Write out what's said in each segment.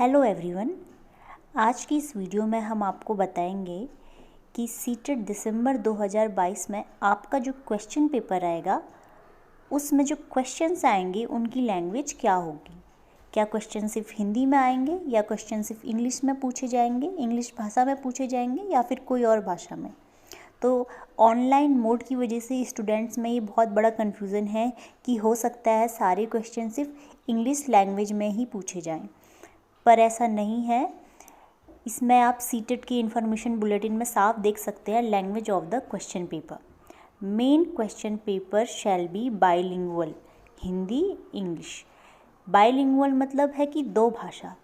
Hello everyone. आज की इस वीडियो में हम आपको बताएंगे कि सीटेट दिसंबर 2022 में आपका जो क्वेश्चन पेपर आएगा उसमें जो क्वेश्चंस आएंगे उनकी लैंग्वेज क्या होगी। क्या क्वेश्चन सिर्फ हिंदी में आएंगे या क्वेश्चन सिर्फ इंग्लिश में पूछे जाएंगे, इंग्लिश भाषा में पूछे जाएंगे या फिर कोई और भाषा में। तो ऑनलाइन मोड की वजह से स्टूडेंट्स में ये बहुत बड़ा कन्फ्यूज़न है कि हो सकता है सारे क्वेश्चन सिर्फ इंग्लिश लैंग्वेज में ही पूछे जाएं, पर ऐसा नहीं है। इसमें आप सीटेट की इन्फॉर्मेशन बुलेटिन में साफ देख सकते हैं language of the question paper. Main question paper shall be bilingual, Hindi English. Bilingual मतलब है कि दो भाषा।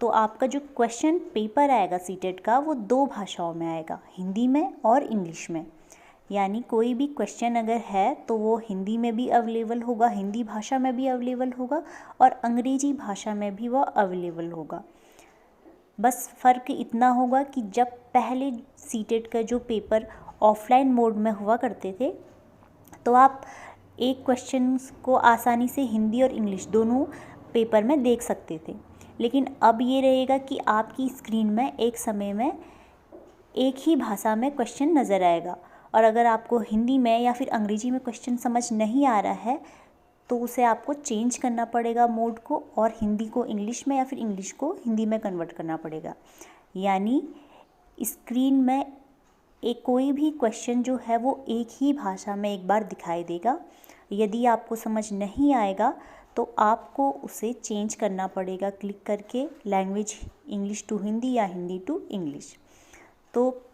तो आपका जो क्वेश्चन पेपर आएगा सीटेट का वो दो भाषाओं में आएगा, हिंदी में और इंग्लिश में। यानी कोई भी क्वेश्चन अगर है तो वो हिंदी में भी अवेलेबल होगा, हिंदी भाषा में भी अवेलेबल होगा और अंग्रेजी भाषा में भी वो अवेलेबल होगा। बस फ़र्क इतना होगा कि जब पहले सीटेट का जो पेपर ऑफलाइन मोड में हुआ करते थे तो आप एक क्वेश्चन को आसानी से हिंदी और इंग्लिश दोनों पेपर में देख सकते थे, लेकिन अब ये रहेगा कि आपकी स्क्रीन में एक समय में एक ही भाषा में क्वेश्चन नज़र आएगा और अगर आपको हिंदी में या फिर अंग्रेजी में क्वेश्चन समझ नहीं आ रहा है तो उसे आपको चेंज करना पड़ेगा मोड को और हिंदी को इंग्लिश में या फिर इंग्लिश को हिंदी में कन्वर्ट करना पड़ेगा। यानी स्क्रीन में एक कोई भी क्वेश्चन जो है वो एक ही भाषा में एक बार दिखाई देगा। यदि आपको समझ नहीं आएगा तो आपको उसे चेंज करना पड़ेगा क्लिक करके, लैंग्वेज इंग्लिश टू हिंदी या हिंदी टू इंग्लिश। तो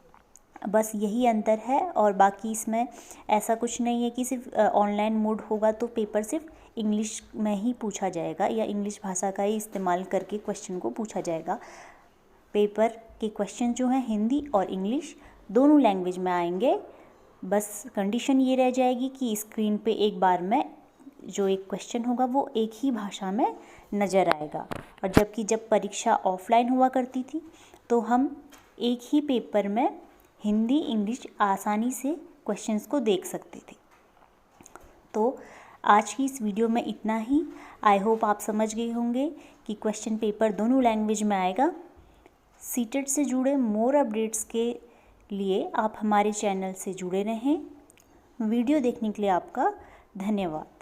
बस यही अंतर है और बाकी इसमें ऐसा कुछ नहीं है कि सिर्फ ऑनलाइन मोड होगा तो पेपर सिर्फ इंग्लिश में ही पूछा जाएगा या इंग्लिश भाषा का ही इस्तेमाल करके क्वेश्चन को पूछा जाएगा। पेपर के क्वेश्चन जो हैं हिंदी और इंग्लिश दोनों लैंग्वेज में आएंगे। बस कंडीशन ये रह जाएगी कि स्क्रीन पे एक बार में जो एक क्वेश्चन होगा वो एक ही भाषा में नज़र आएगा। और जबकि जब परीक्षा ऑफलाइन हुआ करती थी तो हम एक ही पेपर में हिंदी इंग्लिश आसानी से क्वेश्चंस को देख सकते थे। तो आज की इस वीडियो में इतना ही। आई होप आप समझ गए होंगे कि क्वेश्चन पेपर दोनों लैंग्वेज में आएगा। सीटेट से जुड़े मोर अपडेट्स के लिए आप हमारे चैनल से जुड़े रहें। वीडियो देखने के लिए आपका धन्यवाद।